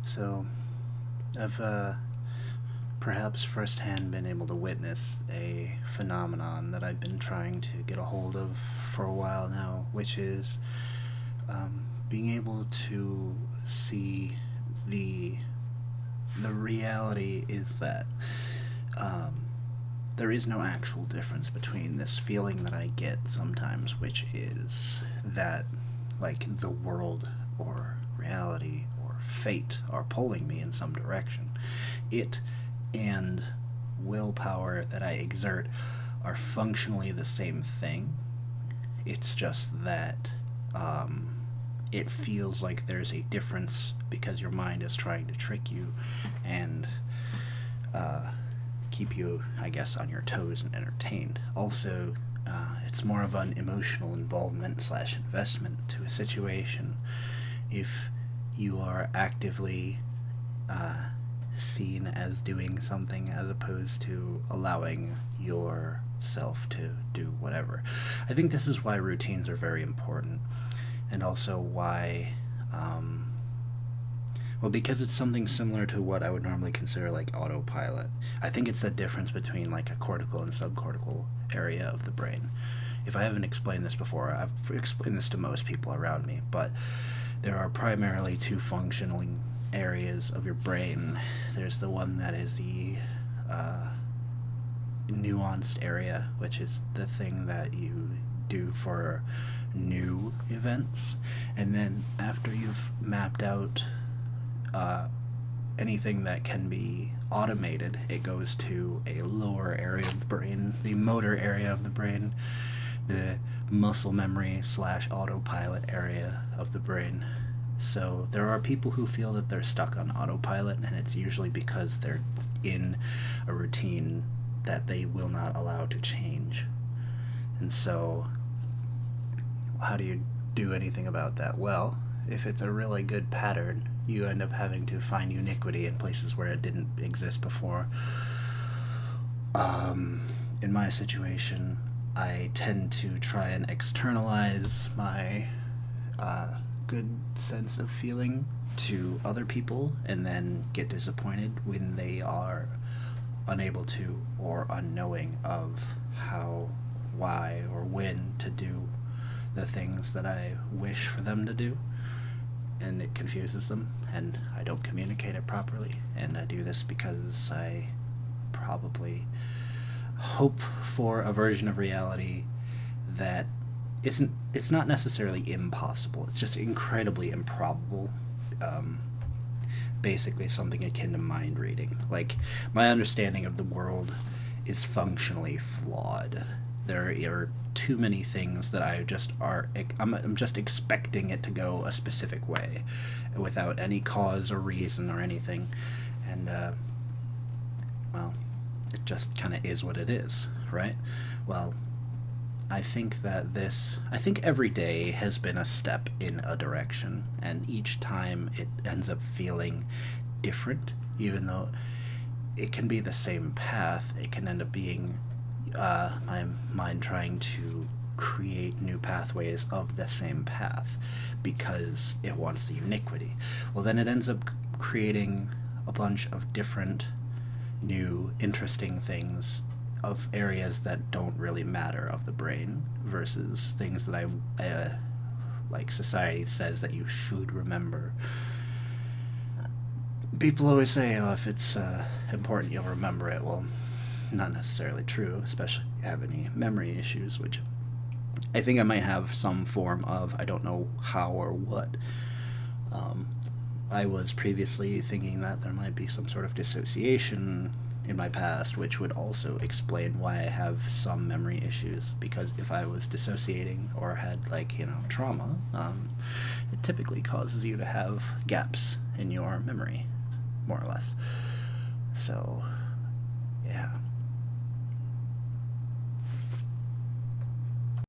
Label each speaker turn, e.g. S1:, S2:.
S1: So, I've perhaps firsthand been able to witness a phenomenon that I've been trying to get a hold of for a while now, which is being able to see the the reality is that um, there is no actual difference between this feeling that I get sometimes, which is that like the world or reality or fate are pulling me in some direction. It and willpower that I exert are functionally the same thing. It's just that it feels like there's a difference because your mind is trying to trick you and uh, keep you, I guess, on your toes and entertained. Also, it's more of an emotional involvement slash investment to a situation if you are actively uh, seen as doing something as opposed to allowing yourself to do whatever. I think this is why routines are very important, and also why well, because it's something similar to what I would normally consider like autopilot. I think it's the difference between like a cortical and subcortical area of the brain. If I haven't explained this before, I've explained this to most people around me, but there are primarily two functioning areas of your brain. There's the one that is the uh, nuanced area, which is the thing that you do for new events. And then after you've mapped out uh, anything that can be automated, it goes to a lower area of the brain, the motor area of the brain, the muscle memory slash autopilot area of the brain. So there are people who feel that they're stuck on autopilot, and it's usually because they're in a routine that they will not allow to change. And so, how do you do anything about that? Well, if it's a really good pattern, you end up having to find uniquity in places where it didn't exist before. In my situation, I tend to try and externalize my good sense of feeling to other people and then get disappointed when they are unable to or unknowing of how, why, or when to do the things that I wish for them to do. And it confuses them, and I don't communicate it properly. And I do this because I probably hope for a version of reality that isn't, it's not necessarily impossible, it's just incredibly improbable. um, Basically something akin to mind reading. Like, my understanding of the world is functionally flawed. There are too many things that I just are I'm just expecting it to go a specific way without any cause or reason or anything. And well, it just kind of is what it is, right? Well, I think every day has been a step in a direction, and each time it ends up feeling different, even though it can be the same path. It can end up being my mind trying to create new pathways of the same path because it wants the uniquity. Well, then it ends up creating a bunch of different new interesting things of areas that don't really matter of the brain versus things that like society says that you should remember. People always say, oh, if it's important, you'll remember it. Well, not necessarily true, especially if you have any memory issues, which I think I might have some form of. I don't know how or what. Um, I was previously thinking that there might be some sort of dissociation in my past, which would also explain why I have some memory issues. Because if I was dissociating or had, like, trauma, it typically causes you to have gaps in your memory, more or less. So, yeah.